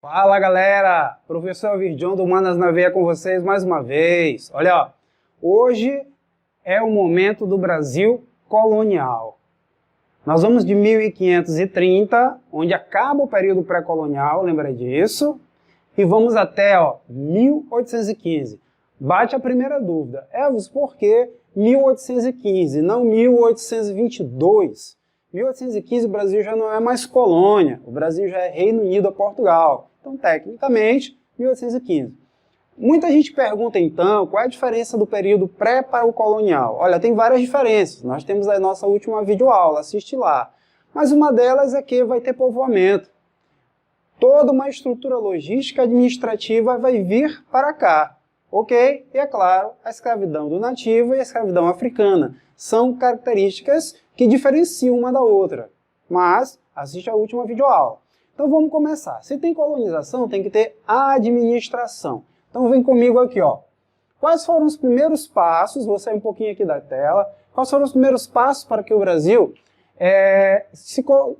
Fala galera, professor Virjon do Humanas na Veia com vocês mais uma vez. Olha, ó, hoje é o momento do Brasil colonial. Nós vamos de 1530, onde acaba o período pré-colonial, lembra disso? E vamos até 1815. Bate a primeira dúvida, Elvis, por que 1815, não 1822? 1815 o Brasil já não é mais colônia, o Brasil já é Reino Unido a Portugal. Então, tecnicamente, 1815. Muita gente pergunta, então, qual é a diferença do período pré para o colonial? Olha, tem várias diferenças. Nós temos a nossa última videoaula, assiste lá. Mas uma delas é que vai ter povoamento. Toda uma estrutura logística administrativa vai vir para cá. Ok? E, é claro, a escravidão do nativo e a escravidão africana. São características que diferenciam uma da outra. Mas, assiste a última videoaula. Então vamos começar. Se tem colonização, tem que ter administração. Então vem comigo aqui, ó. Quais foram os primeiros passos, vou sair um pouquinho aqui da tela, quais foram os primeiros passos para que o Brasil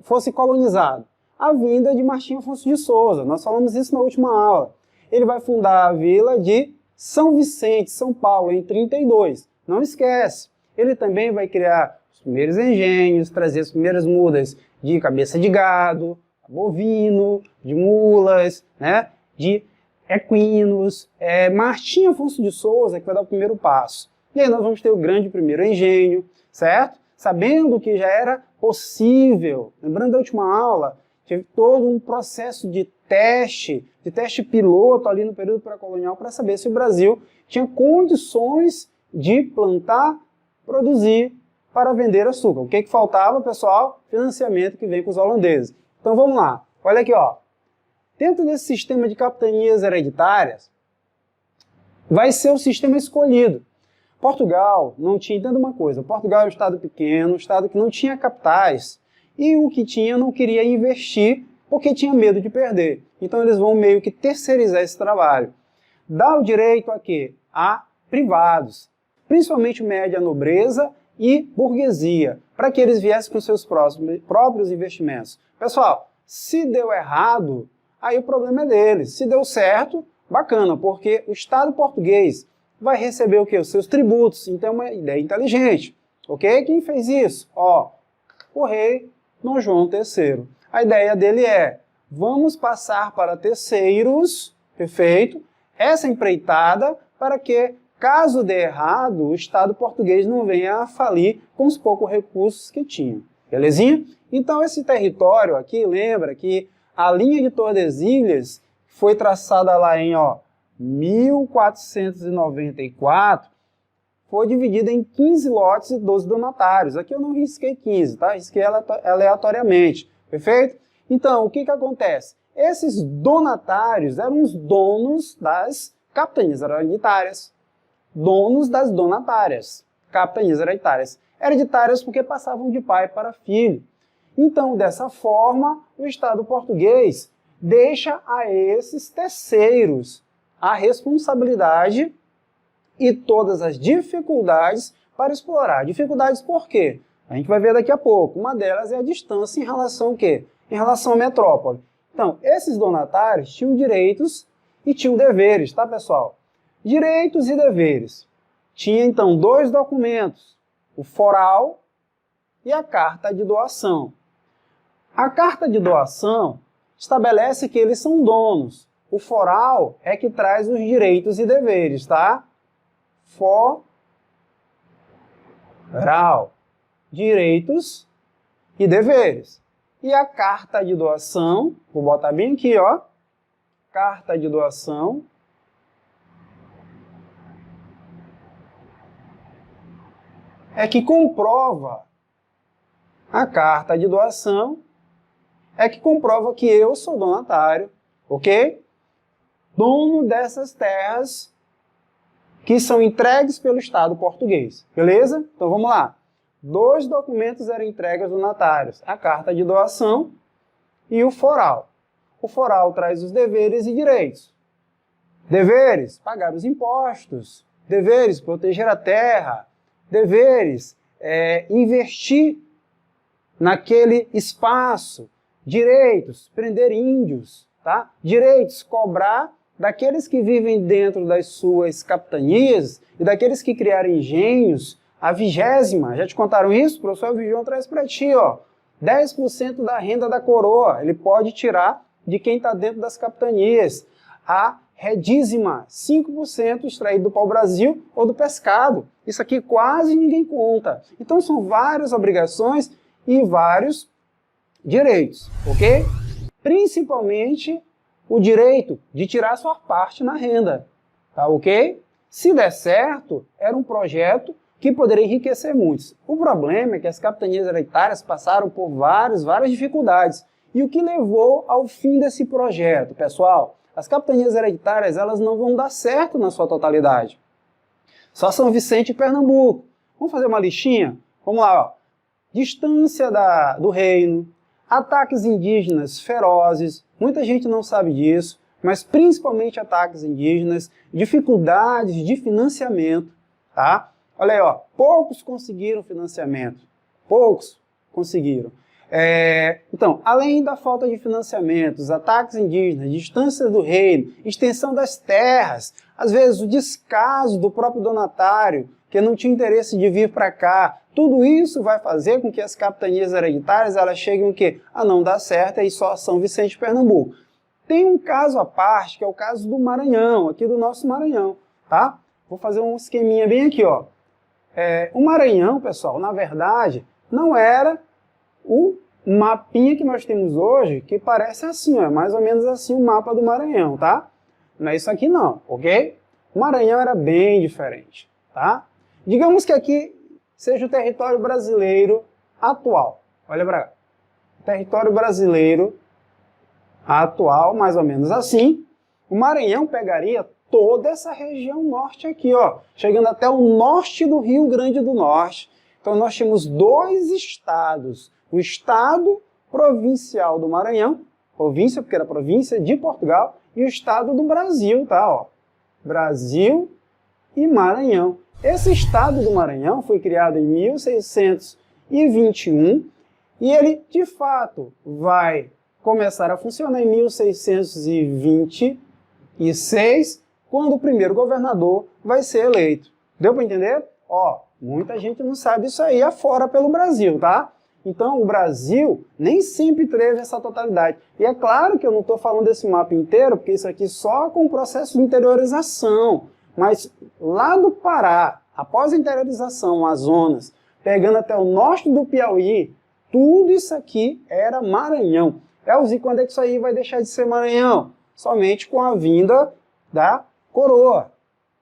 fosse colonizado? A vinda de Martim Afonso de Souza, nós falamos isso na última aula. Ele vai fundar a vila de São Vicente, São Paulo, em 32. Não esquece, ele também vai criar os primeiros engenhos, trazer as primeiras mudas de cabeça de gado, bovino, de mulas, né, de equinos. Martim Afonso de Souza que vai dar o primeiro passo. E aí nós vamos ter o grande primeiro engenho, certo? Sabendo que já era possível, lembrando da última aula, teve todo um processo de teste piloto ali no período pré-colonial para saber se o Brasil tinha condições de plantar, produzir para vender açúcar. O que faltava, pessoal? Financiamento que vem com os holandeses. Então vamos lá, olha aqui, ó. Dentro desse sistema de capitanias hereditárias, vai ser o sistema escolhido. Portugal não tinha, entenda uma coisa, Portugal é um estado pequeno, um estado que não tinha capitais, e o que tinha não queria investir porque tinha medo de perder. Então eles vão meio que terceirizar esse trabalho. Dá o direito a quê? A privados, principalmente média nobreza e burguesia, para que eles viessem com seus próprios investimentos. Pessoal, se deu errado, aí o problema é deles. Se deu certo, bacana, porque o Estado português vai receber o quê? Os seus tributos. Então é uma ideia inteligente. Ok? Quem fez isso? Ó, o rei Dom João III. A ideia dele é, vamos passar para terceiros, perfeito, essa empreitada para que, caso dê errado, o Estado português não venha a falir com os poucos recursos que tinha. Belezinha? Então esse território aqui, lembra que a linha de Tordesilhas foi traçada lá em 1494, foi dividida em 15 lotes e 12 donatários. Aqui eu não risquei 15, tá? Risquei aleatoriamente, perfeito? Então, o que acontece? Esses donatários eram os donos das capitanias hereditárias. Donos das donatárias, capitanias hereditárias. Hereditárias porque passavam de pai para filho. Então, dessa forma, o Estado português deixa a esses terceiros a responsabilidade e todas as dificuldades para explorar. Dificuldades por quê? A gente vai ver daqui a pouco. Uma delas é a distância em relação ao quê? Em relação à metrópole. Então, esses donatários tinham direitos e tinham deveres, tá, pessoal? Direitos e deveres. Tinha, então, dois documentos, o foral e a carta de doação. A carta de doação estabelece que eles são donos. O foral é que traz os direitos e deveres, tá? Foral. Direitos e deveres. E a carta de doação, vou botar bem aqui, ó. Carta de doação é que comprova a carta de doação é que comprova que eu sou donatário, ok? Dono dessas terras que são entregues pelo Estado português, beleza? Então vamos lá. Dois documentos eram entregues aos donatários, a carta de doação e o foral. O foral traz os deveres e direitos. Deveres, pagar os impostos. Deveres, proteger a terra. Deveres, investir naquele espaço. Direitos, prender índios. tá? Direitos, cobrar daqueles que vivem dentro das suas capitanias e daqueles que criaram engenhos, a 20ª, já te contaram isso? O professor Vigião traz para ti, ó, 10% da renda da coroa, ele pode tirar de quem está dentro das capitanias. A 10ª, 5% extraído do pau-brasil ou do pescado. Isso aqui quase ninguém conta. Então são várias obrigações e vários direitos, ok? Principalmente o direito de tirar sua parte na renda, tá ok? Se der certo, era um projeto que poderia enriquecer muitos. O problema é que as capitanias hereditárias passaram por várias dificuldades. E o que levou ao fim desse projeto, pessoal? As capitanias hereditárias, elas não vão dar certo na sua totalidade. Só São Vicente e Pernambuco. Vamos fazer uma listinha? Vamos lá, ó. Distância do reino, ataques indígenas ferozes, muita gente não sabe disso, mas principalmente ataques indígenas, dificuldades de financiamento, tá? Olha aí, ó, poucos conseguiram financiamento, poucos conseguiram. Então, além da falta de financiamento, os ataques indígenas, distância do reino, extensão das terras, às vezes o descaso do próprio donatário, que não tinha interesse de vir para cá, tudo isso vai fazer com que as capitanias hereditárias elas cheguem o quê? A não dar certo, aí só São Vicente e Pernambuco. Tem um caso à parte, que é o caso do Maranhão, aqui do nosso Maranhão, tá? Vou fazer um esqueminha bem aqui, ó. O Maranhão, pessoal, na verdade, não era o mapinha que nós temos hoje, que parece assim, ó, mais ou menos assim o mapa do Maranhão, tá? Não é isso aqui não, ok? O Maranhão era bem diferente, tá? Digamos que aqui seja o território brasileiro atual. Olha para cá. Território brasileiro atual, mais ou menos assim. O Maranhão pegaria toda essa região norte aqui, ó, chegando até o norte do Rio Grande do Norte. Então nós temos dois estados. O estado provincial do Maranhão, província porque era província de Portugal, e o estado do Brasil, tá? Ó, Brasil e Maranhão. Esse estado do Maranhão foi criado em 1621 e ele, de fato, vai começar a funcionar em 1626, quando o primeiro governador vai ser eleito. Deu para entender? Ó, muita gente não sabe isso aí afora pelo Brasil, tá? Então, o Brasil nem sempre teve essa totalidade. E é claro que eu não estou falando desse mapa inteiro, porque isso aqui só com o processo de interiorização. Mas lá do Pará, após a interiorização, as zonas, pegando até o norte do Piauí, tudo isso aqui era Maranhão. Elzi, quando é que isso aí vai deixar de ser Maranhão? Somente com a vinda da coroa,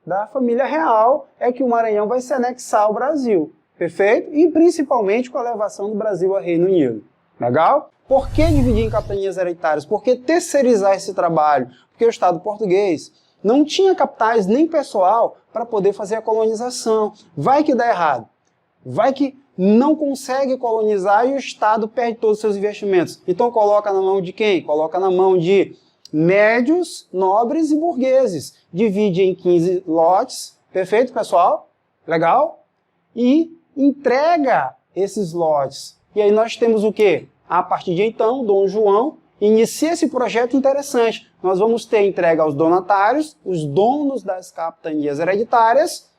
da família real, é que o Maranhão vai se anexar ao Brasil. Perfeito? E principalmente com a elevação do Brasil a Reino Unido. Legal? Por que dividir em capitanias hereditárias? Por que terceirizar esse trabalho? Porque o Estado português não tinha capitais nem pessoal para poder fazer a colonização. Vai que dá errado. Vai que não consegue colonizar e o Estado perde todos os seus investimentos. Então coloca na mão de quem? Coloca na mão de médios, nobres e burgueses. Divide em 15 lotes. Perfeito, pessoal? Legal? E entrega esses lotes. E aí nós temos o quê? A partir de então, Dom João inicia esse projeto interessante. Nós vamos ter entrega aos donatários, os donos das capitanias hereditárias,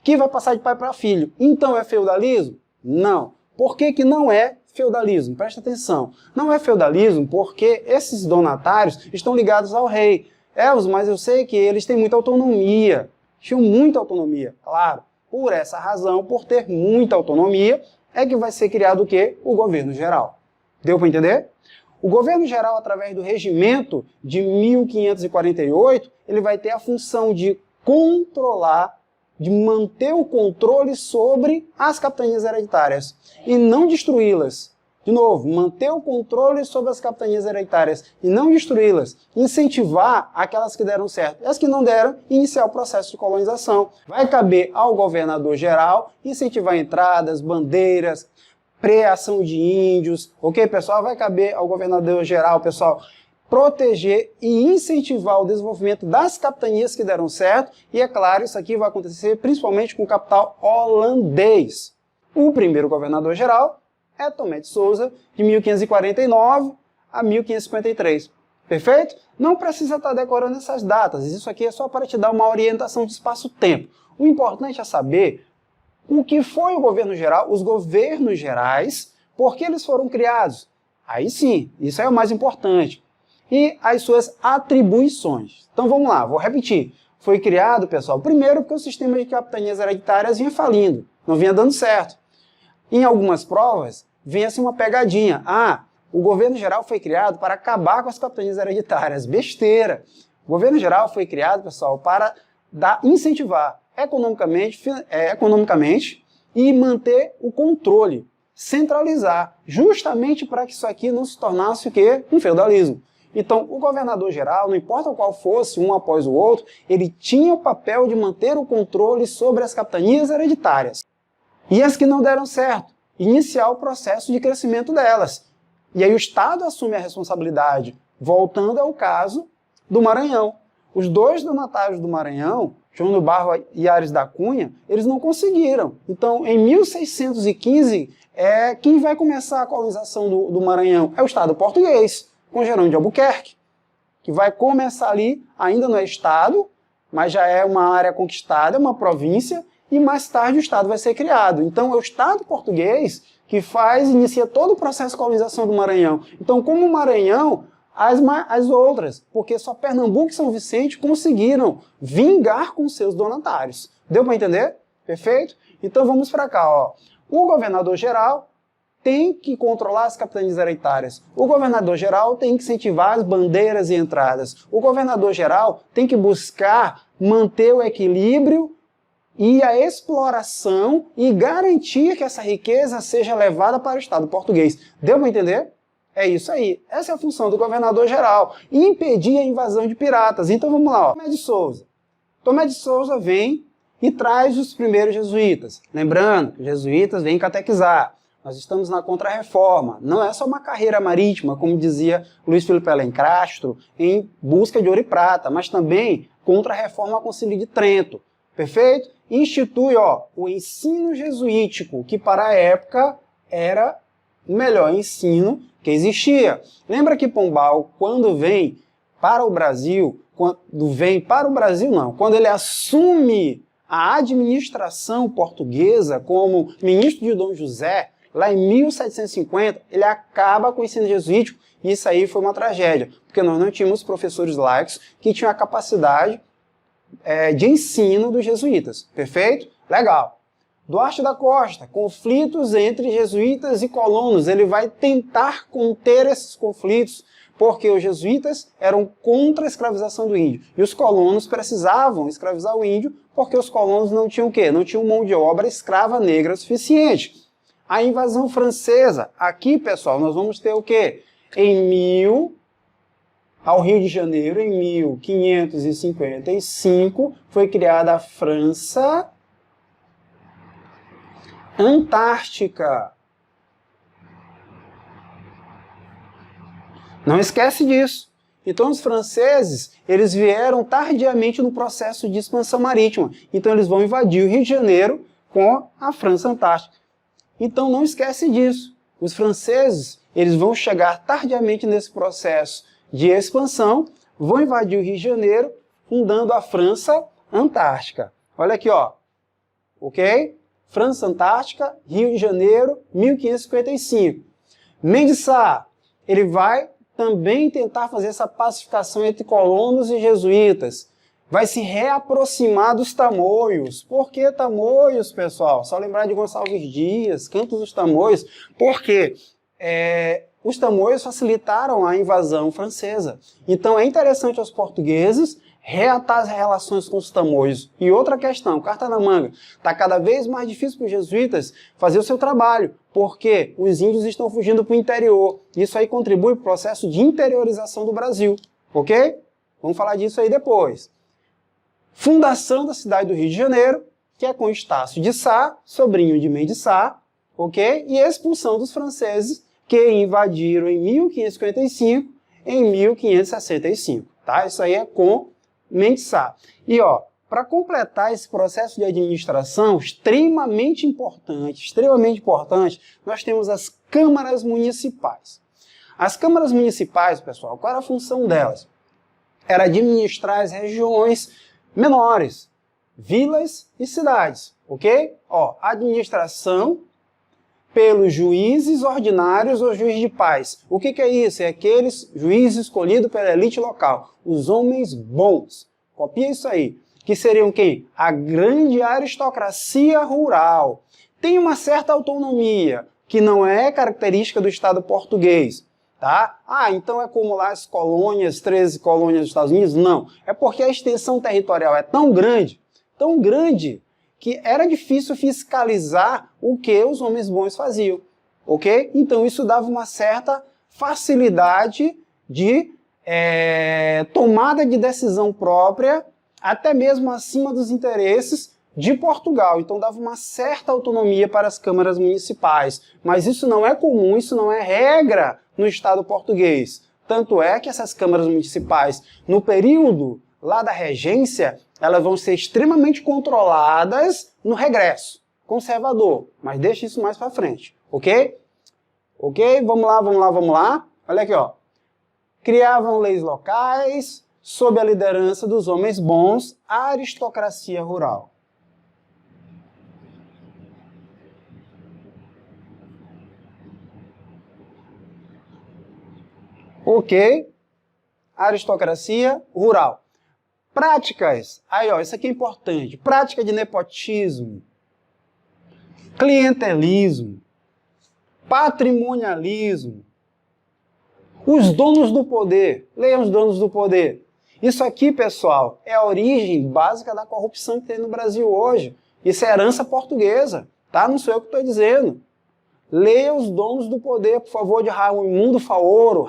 que vai passar de pai para filho. Então é feudalismo? Não. Por que que não é feudalismo? Presta atenção. Não é feudalismo porque esses donatários estão ligados ao rei. Mas eu sei que eles têm muita autonomia. Tinham muita autonomia, claro. Por essa razão, por ter muita autonomia, é que vai ser criado o quê? O governo geral. Deu para entender? O governo geral, através do regimento de 1548, ele vai ter a função de controlar, de manter o controle sobre as capitanias hereditárias e não destruí-las. De novo, manter o controle sobre as capitanias hereditárias e não destruí-las. Incentivar aquelas que deram certo. E as que não deram, iniciar o processo de colonização. Vai caber ao governador geral incentivar entradas, bandeiras, preação de índios. Ok, pessoal? Vai caber ao governador geral, pessoal, proteger e incentivar o desenvolvimento das capitanias que deram certo. E é claro, isso aqui vai acontecer principalmente com o capital holandês. O primeiro governador geral é Tomé de Souza, de 1549 a 1553. Perfeito? Não precisa estar decorando essas datas, isso aqui é só para te dar uma orientação de espaço-tempo. O importante é saber o que foi o governo geral, os governos gerais, por que eles foram criados. Aí sim, isso é o mais importante. E as suas atribuições. Então vamos lá, vou repetir. Foi criado, pessoal, primeiro porque o sistema de capitanias hereditárias vinha falindo, não vinha dando certo. Em algumas provas, vinha assim uma pegadinha. Ah, o governo geral foi criado para acabar com as capitanias hereditárias. Besteira! O governo geral foi criado, pessoal, para incentivar economicamente e manter o controle, centralizar, justamente para que isso aqui não se tornasse o quê? Um feudalismo. Então, o governador geral, não importa qual fosse, um após o outro, ele tinha o papel de manter o controle sobre as capitanias hereditárias. E as que não deram certo, iniciar o processo de crescimento delas. E aí o Estado assume a responsabilidade, voltando ao caso do Maranhão. Os dois donatários do Maranhão, João do Barro e Aires da Cunha, eles não conseguiram. Então, em 1615, quem vai começar a colonização do Maranhão? É o Estado português, com Jerônimo de Albuquerque, que vai começar ali, ainda não é Estado, mas já é uma área conquistada, é uma província, e mais tarde o Estado vai ser criado. Então é o Estado português que inicia todo o processo de colonização do Maranhão. Então, como o Maranhão, as outras, porque só Pernambuco e São Vicente conseguiram vingar com seus donatários. Deu para entender? Perfeito? Então vamos para cá. Ó. O governador geral tem que controlar as capitanias hereditárias. O governador geral tem que incentivar as bandeiras e entradas. O governador geral tem que buscar manter o equilíbrio e a exploração e garantir que essa riqueza seja levada para o Estado português. Deu para entender? É isso aí. Essa é a função do governador geral. Impedir a invasão de piratas. Então vamos lá. Ó. Tomé de Souza. Tomé de Souza vem e traz os primeiros jesuítas. Lembrando que os jesuítas vêm catequizar. Nós estamos na Contra-Reforma. Não é só uma carreira marítima, como dizia Luiz Felipe Alencastro, em busca de ouro e prata, mas também Contra-Reforma ao Concílio de Trento. Perfeito? Institui o ensino jesuítico, que para a época era o melhor ensino que existia. Lembra que Pombal, quando vem para o Brasil, quando ele assume a administração portuguesa como ministro de Dom José, lá em 1750, ele acaba com o ensino jesuítico, e isso aí foi uma tragédia, porque nós não tínhamos professores laicos que tinham a capacidade de ensino dos jesuítas. Perfeito? Legal. Duarte da Costa, conflitos entre jesuítas e colonos. Ele vai tentar conter esses conflitos, porque os jesuítas eram contra a escravização do índio. E os colonos precisavam escravizar o índio, porque os colonos não tinham o quê? Não tinham mão de obra escrava negra suficiente. A invasão francesa. Aqui, pessoal, nós vamos ter o quê? Ao Rio de Janeiro, em 1555, foi criada a França Antártica. Não esquece disso. Então os franceses, eles vieram tardiamente no processo de expansão marítima. Então eles vão invadir o Rio de Janeiro com a França Antártica. Então não esquece disso. Os franceses, eles vão chegar tardiamente nesse processo de expansão, vão invadir o Rio de Janeiro, fundando a França Antártica. Olha aqui, ó. Ok? França Antártica, Rio de Janeiro, 1555. Mendes Sá, ele vai também tentar fazer essa pacificação entre colonos e jesuítas. Vai se reaproximar dos tamoios. Por que tamoios, pessoal? Só lembrar de Gonçalves Dias, Cantos dos Tamoios. Por quê? Os tamoios facilitaram a invasão francesa. Então é interessante aos portugueses reatar as relações com os tamoios. E outra questão, carta na manga, está cada vez mais difícil para os jesuítas fazer o seu trabalho, porque os índios estão fugindo para o interior. Isso aí contribui para o processo de interiorização do Brasil. Ok? Vamos falar disso aí depois. Fundação da cidade do Rio de Janeiro, que é com Estácio de Sá, sobrinho de Mendes Sá, ok? E a expulsão dos franceses, que invadiram em 1555, em 1565, tá? Isso aí é com Mendes Sá. E, para completar esse processo de administração extremamente importante, nós temos as câmaras municipais. As câmaras municipais, pessoal, qual era a função delas? Era administrar as regiões menores, vilas e cidades, ok? Ó, administração pelos juízes ordinários ou juiz de paz. O que é isso? É aqueles juízes escolhidos pela elite local, os homens bons. Copia isso aí. Que seriam quem? A grande aristocracia rural. Tem uma certa autonomia, que não é característica do Estado português. Tá? Ah, então é como lá as colônias, 13 colônias dos Estados Unidos? Não. É porque a extensão territorial é tão grande, que era difícil fiscalizar o que os homens bons faziam. Ok? Então isso dava uma certa facilidade de tomada de decisão própria, até mesmo acima dos interesses de Portugal. Então dava uma certa autonomia para as câmaras municipais. Mas isso não é comum, isso não é regra no Estado português. Tanto é que essas câmaras municipais, no período lá da regência, elas vão ser extremamente controladas no regresso conservador. Mas deixa isso mais para frente, ok? Ok? Vamos lá. Olha aqui, ó. Criavam leis locais sob a liderança dos homens bons, a aristocracia rural. Ok? Aristocracia rural. Práticas. Aí, ó, isso aqui é importante. Prática de nepotismo, clientelismo, patrimonialismo. Os donos do poder. Leiam os donos do poder. Isso aqui, pessoal, é a origem básica da corrupção que tem no Brasil hoje. Isso é herança portuguesa, tá? Não sou eu que estou dizendo. Leia os donos do poder, por favor, de Raimundo Faoro.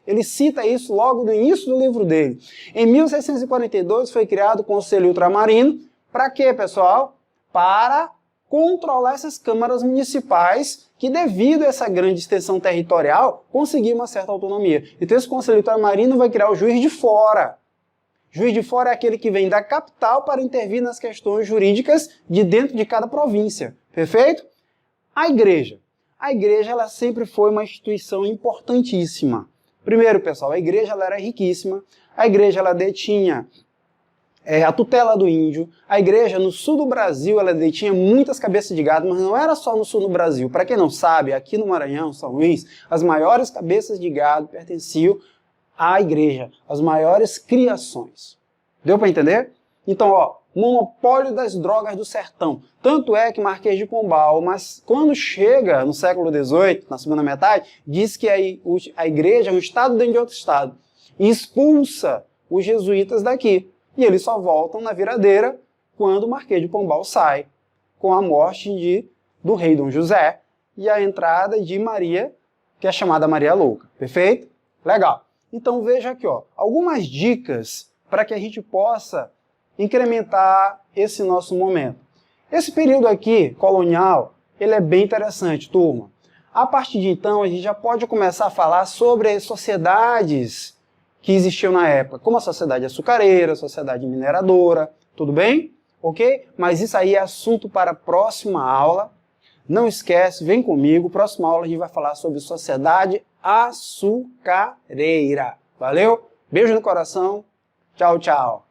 Ele cita isso logo no início do livro dele. Em 1642 foi criado o Conselho Ultramarino. Para quê, pessoal? Para controlar essas câmaras municipais que, devido a essa grande extensão territorial, conseguiam uma certa autonomia. Então esse Conselho Ultramarino vai criar o juiz de fora. Juiz de fora é aquele que vem da capital para intervir nas questões jurídicas de dentro de cada província. Perfeito? A igreja. A igreja ela sempre foi uma instituição importantíssima. Primeiro, pessoal, a igreja ela era riquíssima. A igreja ela detinha a tutela do índio. A igreja no sul do Brasil ela detinha muitas cabeças de gado, mas não era só no sul do Brasil. Para quem não sabe, aqui no Maranhão, São Luís, as maiores cabeças de gado pertenciam à igreja, as maiores criações. Deu para entender? Então, ó, monopólio das drogas do sertão. Tanto é que Marquês de Pombal, mas quando chega no século XVIII, na segunda metade, diz que a igreja é um estado dentro de outro estado. E expulsa os jesuítas daqui. E eles só voltam na viradeira quando o Marquês de Pombal sai, com a morte do rei Dom José e a entrada de Maria, que é chamada Maria Louca. Perfeito? Legal. Então veja aqui, ó, algumas dicas para que a gente possa incrementar esse nosso momento. Esse período aqui, colonial, ele é bem interessante, turma. A partir de então, a gente já pode começar a falar sobre as sociedades que existiam na época, como a sociedade açucareira, a sociedade mineradora, tudo bem? Ok? Mas isso aí é assunto para a próxima aula. Não esquece, vem comigo, próxima aula a gente vai falar sobre sociedade açucareira. Valeu? Beijo no coração. Tchau, tchau.